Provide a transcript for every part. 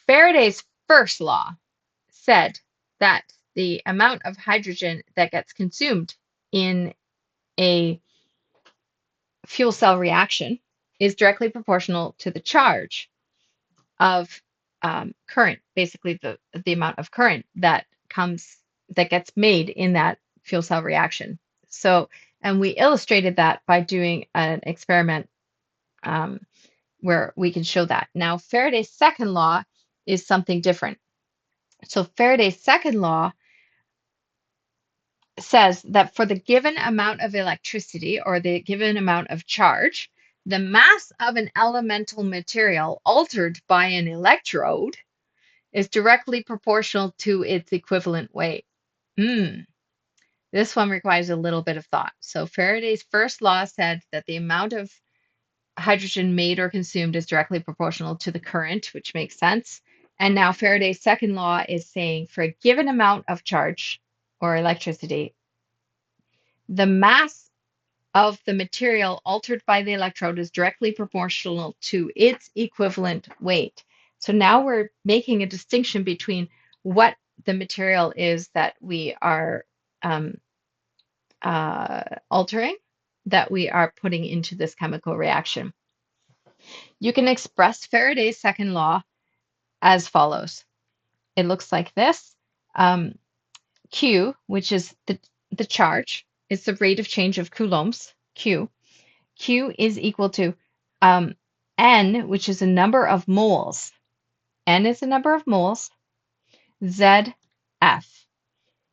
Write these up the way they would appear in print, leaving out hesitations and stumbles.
Faraday's first law said that the amount of hydrogen that gets consumed in a fuel cell reaction is directly proportional to the charge of current, basically the amount of current that gets made in that fuel cell reaction. So, and we illustrated that by doing an experiment um, where we can show that. Now, Faraday's second law is something different. So Faraday's second law says that for the given amount of electricity or the given amount of charge, the mass of an elemental material altered by an electrode is directly proportional to its equivalent weight. This one requires a little bit of thought. So Faraday's first law said that the amount of hydrogen made or consumed is directly proportional to the current, which makes sense. And now Faraday's second law is saying for a given amount of charge or electricity, the mass of the material altered by the electrode is directly proportional to its equivalent weight. So now we're making a distinction between what the material is that we are altering, that we are putting into this chemical reaction. You can express Faraday's second law as follows. It looks like this. Q, which is the charge, is the rate of change of coulombs, Q. Q is equal to N, which is a number of moles. N is a number of moles, ZF.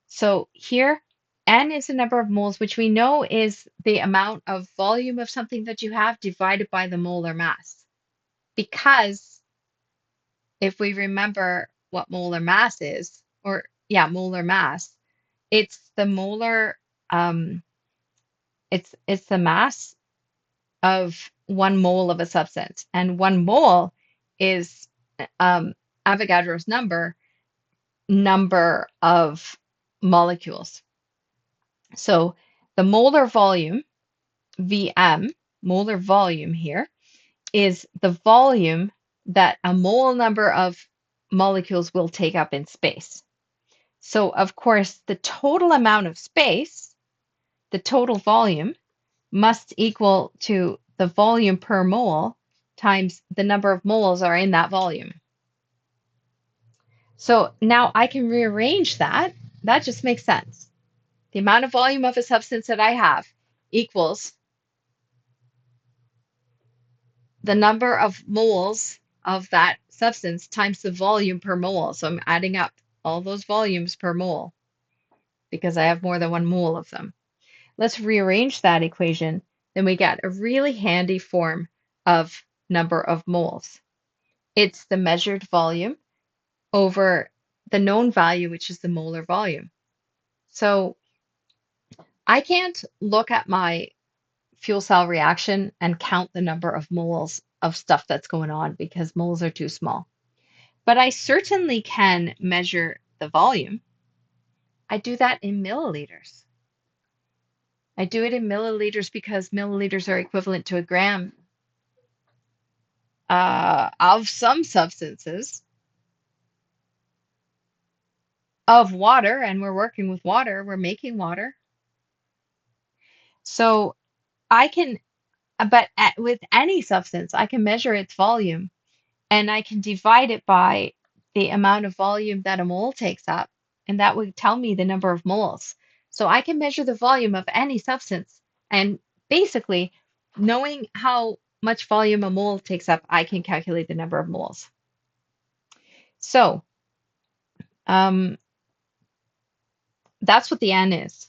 So here, N is a number of moles, which we know is the amount of volume of something that you have divided by the molar mass. Because if we remember what molar mass is, or yeah, molar mass, it's the molar, it's the mass of 1 mole of a substance, and 1 mole is Avogadro's number of molecules. So the molar volume, Vm, molar volume here, is the volume that a mole number of molecules will take up in space. So of course, the total amount of space, the total volume, must equal to the volume per mole times the number of moles are in that volume. So now I can rearrange that. That just makes sense. The amount of volume of a substance that I have equals the number of moles of that substance times the volume per mole. So I'm adding up all those volumes per mole because I have more than 1 mole of them. Let's rearrange that equation. Then we get a really handy form of number of moles. It's the measured volume over the known value, which is the molar volume. So I can't look at my fuel cell reaction and count the number of moles of stuff that's going on because moles are too small. But I certainly can measure the volume. I do that in milliliters. I do it in milliliters because milliliters are equivalent to a gram of some substances of water, and we're working with water, we're making water. So I can, with any substance, I can measure its volume and I can divide it by the amount of volume that a mole takes up, and that would tell me the number of moles. So I can measure the volume of any substance, and basically, knowing how much volume a mole takes up, I can calculate the number of moles. So that's what the N is.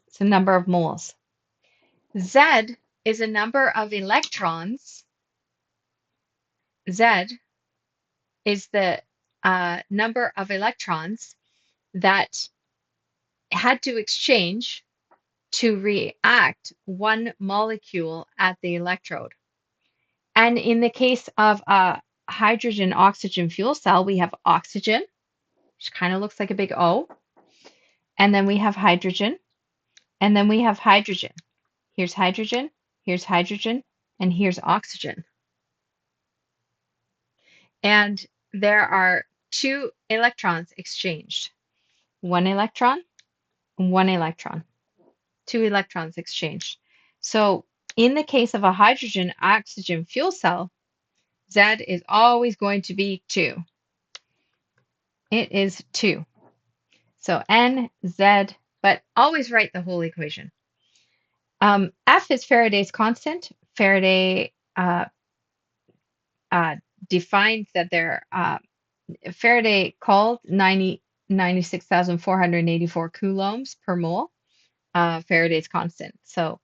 It's a number of moles. Z is a number of electrons. Z is the number of electrons that had to exchange to react 1 molecule at the electrode. And in the case of a hydrogen-oxygen fuel cell, we have oxygen, which kind of looks like a big O. And then we have hydrogen. And then we have hydrogen. Here's hydrogen, and here's oxygen. And there are two electrons exchanged. One electron, one electron, two electrons exchanged. So in the case of a hydrogen oxygen fuel cell, Z is always going to be 2. It is 2. So nZ, but always write the whole equation. F is Faraday's constant. Faraday defined that Faraday called 96,484 coulombs per mole Faraday's constant. So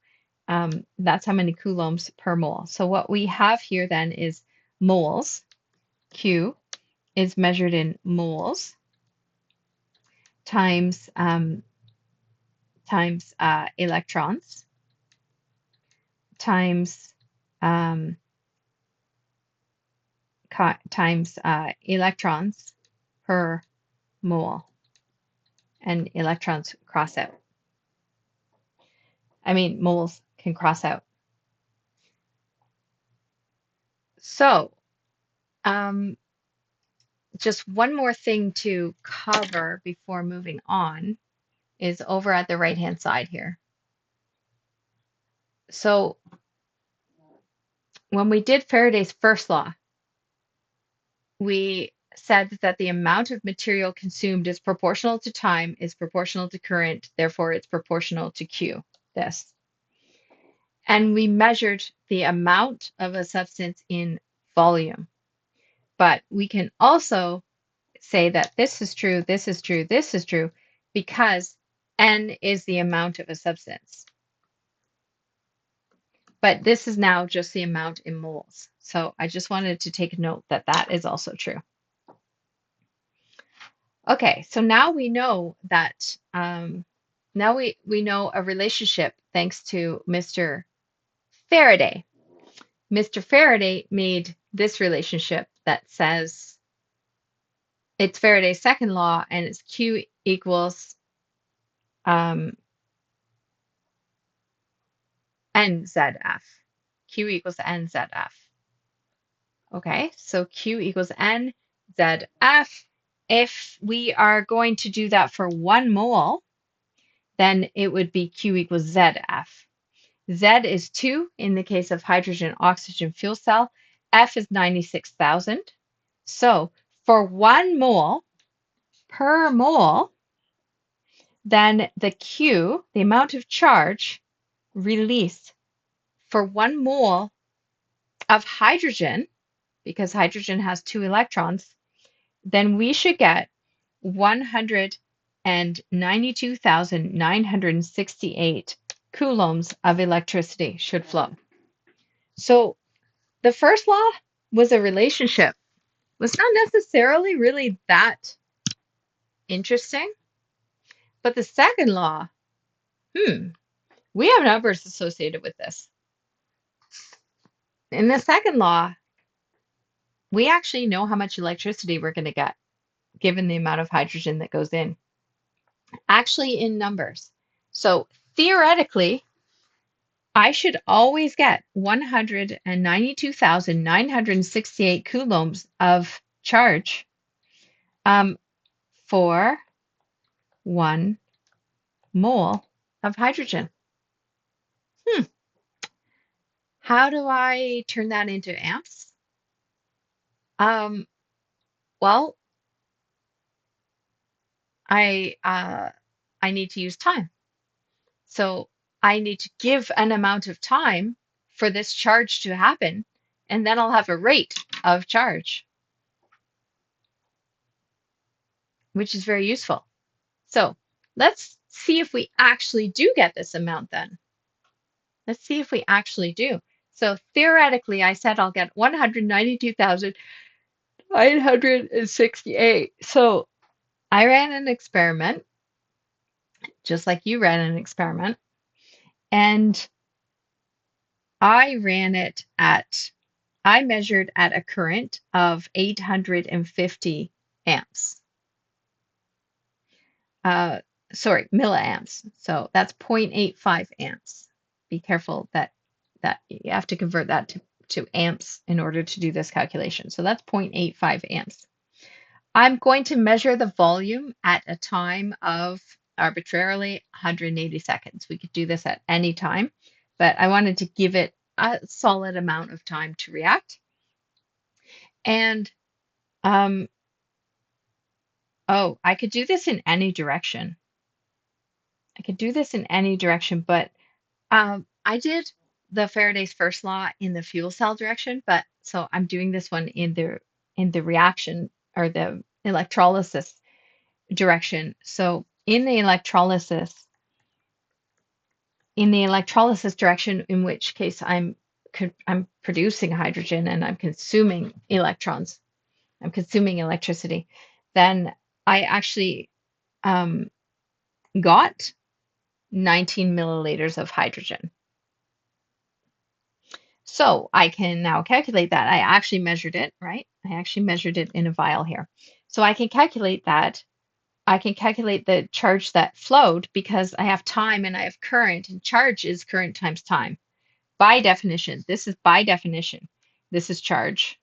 that's how many coulombs per mole. So what we have here then is moles. Q is measured in moles times electrons times electrons per mole, and electrons cross out. I mean, moles can cross out. So just one more thing to cover before moving on is over at the right-hand side here. So when we did Faraday's first law, we said that the amount of material consumed is proportional to time, is proportional to current, therefore it's proportional to Q, this. And we measured the amount of a substance in volume. But we can also say that this is true, this is true, this is true, because N is the amount of a substance. But this is now just the amount in moles. So I just wanted to take a note that that is also true. Okay, so now we know that, now we know a relationship thanks to Mr. Faraday. Mr. Faraday made this relationship that says it's Faraday's second law, and it's Q equals nzF. Q equals nzF. Okay, so Q equals nzF. If we are going to do that for 1 mole, then it would be Q equals ZF. Z is 2 in the case of hydrogen oxygen fuel cell. F is 96,000. So for 1 mole per mole, then the Q, the amount of charge released for 1 mole of hydrogen, because hydrogen has 2 electrons, then we should get 192,968 coulombs of electricity should flow. So the first law was a relationship. Was not necessarily really that interesting. But the second law, we have numbers associated with this. In the second law, we actually know how much electricity we're going to get given the amount of hydrogen that goes in, actually in numbers. So theoretically, I should always get 192,968 coulombs of charge for 1 mole of hydrogen. How do I turn that into amps? Well, I need to use time. So I need to give an amount of time for this charge to happen, and then I'll have a rate of charge, which is very useful. So let's see if we actually do get this amount then. Let's see if we actually do. So theoretically, I said I'll get 192,968. So I ran an experiment, just like you ran an experiment, and I measured at a current of 850 amps. Sorry, milliamps. So that's 0.85 amps. Be careful that you have to convert that to amps in order to do this calculation. So that's 0.85 amps. I'm going to measure the volume at a time of arbitrarily 180 seconds. We could do this at any time, but I wanted to give it a solid amount of time to react. And oh, I could do this in any direction. I could do this in any direction, but I did the Faraday's first law in the fuel cell direction, but so I'm doing this one in the reaction or the electrolysis direction. So in the electrolysis direction, in which case I'm producing hydrogen and I'm consuming electrons, I'm consuming electricity, then I actually um, got 19 milliliters of hydrogen. So I can now calculate that. I actually measured it, right? I actually measured it in a vial here. So I can calculate that. I can calculate the charge that flowed because I have time and I have current, and charge is current times time. By definition, this is by definition. This is charge.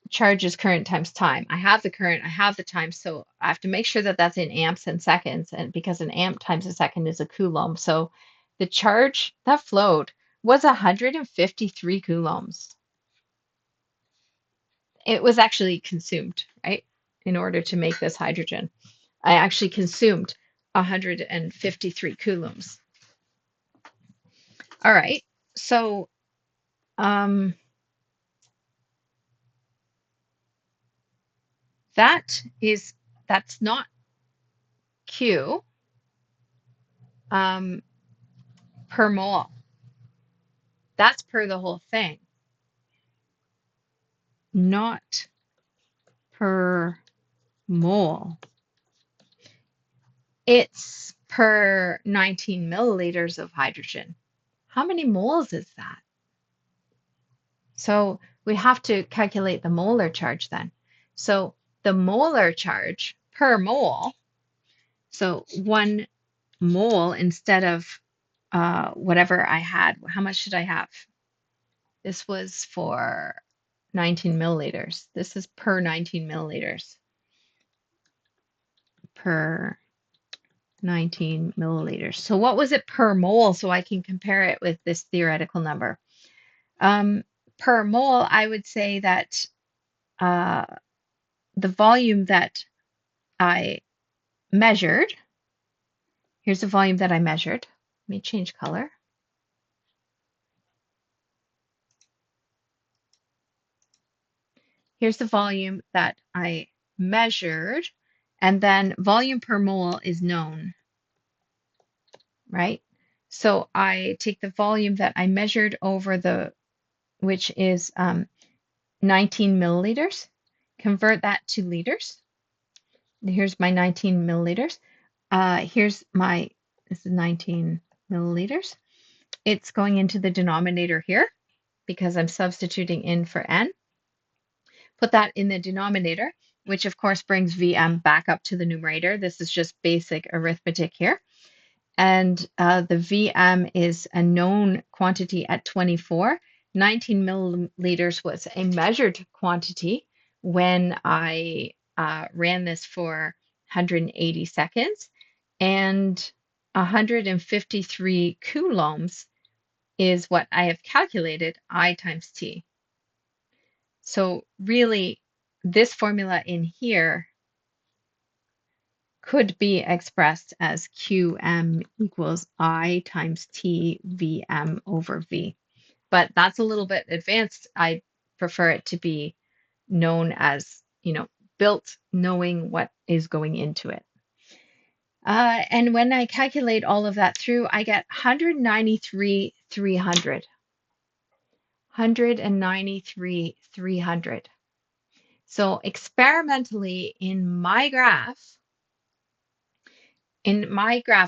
Charge is current times time. I have the current, I have the time, so I have to make sure that that's in amps and seconds, and because an amp times a second is a coulomb. So the charge that flowed was 153 coulombs. It was actually consumed, right? In order to make this hydrogen, I actually consumed 153 coulombs. All right, so that's not Q per mole. That's per the whole thing, not per mole. It's per 19 milliliters of hydrogen. How many moles is that? So we have to calculate the molar charge then. So the molar charge per mole, so 1 mole instead of whatever I had. How much should I have? This was for 19 milliliters. This is per 19 milliliters. Per 19 milliliters. So what was it per mole so I can compare it with this theoretical number? Per mole, I would say that uh, the volume that I measured, here's the volume that I measured. Let me change color. Here's the volume that I measured, and then volume per mole is known, right? So I take the volume that I measured over which is 19 milliliters, convert that to liters. Here's my 19 milliliters. This is 19 milliliters. It's going into the denominator here because I'm substituting in for N. Put that in the denominator, which of course brings VM back up to the numerator. This is just basic arithmetic here. And the VM is a known quantity at 24. 19 milliliters was a measured quantity when I ran this for 180 seconds. And 153 coulombs is what I have calculated, I times T. So really, this formula in here could be expressed as QM equals I times T VM over V. But that's a little bit advanced. I prefer it to be known as, built knowing what is going into it. And when I calculate all of that through, I get 193,300. 193,300. So experimentally in my graph,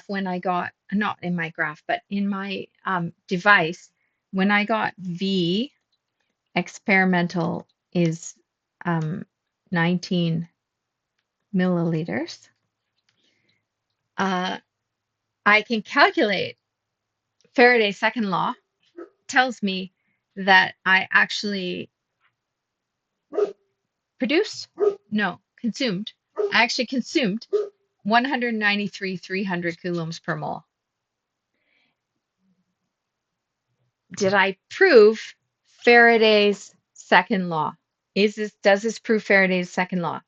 when I got, not in my graph, but in my device, when I got V experimental is 19 milliliters, I can calculate Faraday's second law tells me that I actually produced No, consumed. I actually consumed 193,300 coulombs per mole. Did I prove Faraday's second law? Does this prove Faraday's second law?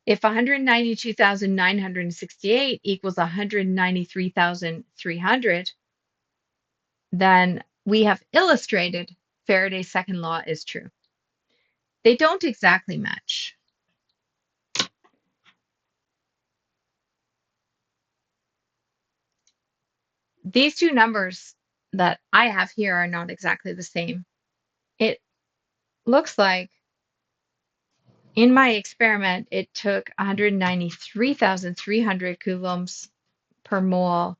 If 192,968 equals 193,300, then we have illustrated Faraday's second law is true. They don't exactly match. These two numbers that I have here are not exactly the same. It looks like in my experiment, it took 193,300 coulombs per mole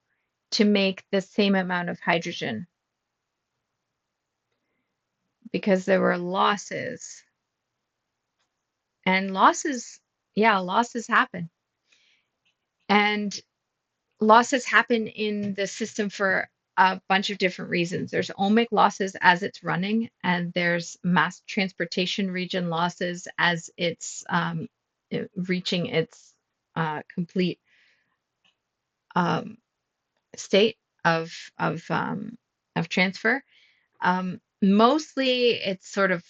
to make the same amount of hydrogen because there were losses. And losses, yeah, losses happen. And losses happen in the system for a bunch of different reasons. There's ohmic losses as it's running, and there's mass transportation region losses as it's reaching its complete state of transfer. Mostly, it's sort of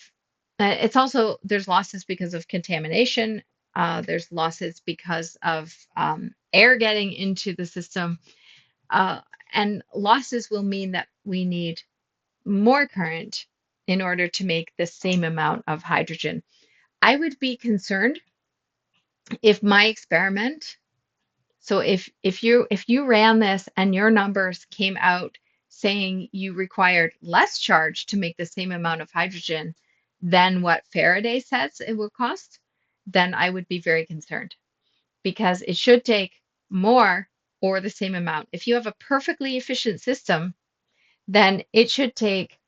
it's also there's losses because of contamination. There's losses because of air getting into the system, uh, and losses will mean that we need more current in order to make the same amount of hydrogen. I would be concerned if my experiment, so if you ran this and your numbers came out saying you required less charge to make the same amount of hydrogen than what Faraday says it will cost, then I would be very concerned because it should take more or the same amount. If you have a perfectly efficient system, then it should take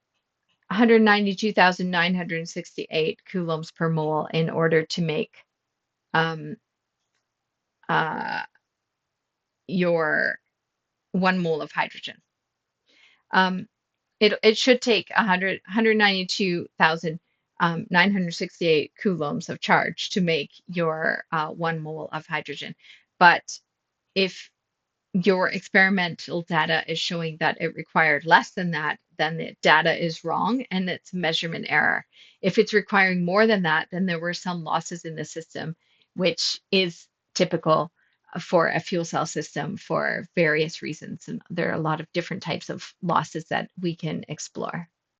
192,968 coulombs per mole in order to make um, uh, your 1 mole of hydrogen. Um, it should take 192,968 coulombs of charge to make your 1 mole of hydrogen. But if your experimental data is showing that it required less than that, then the data is wrong and it's measurement error. If it's requiring more than that, then there were some losses in the system, which is typical for a fuel cell system for various reasons. And there are a lot of different types of losses that we can explore.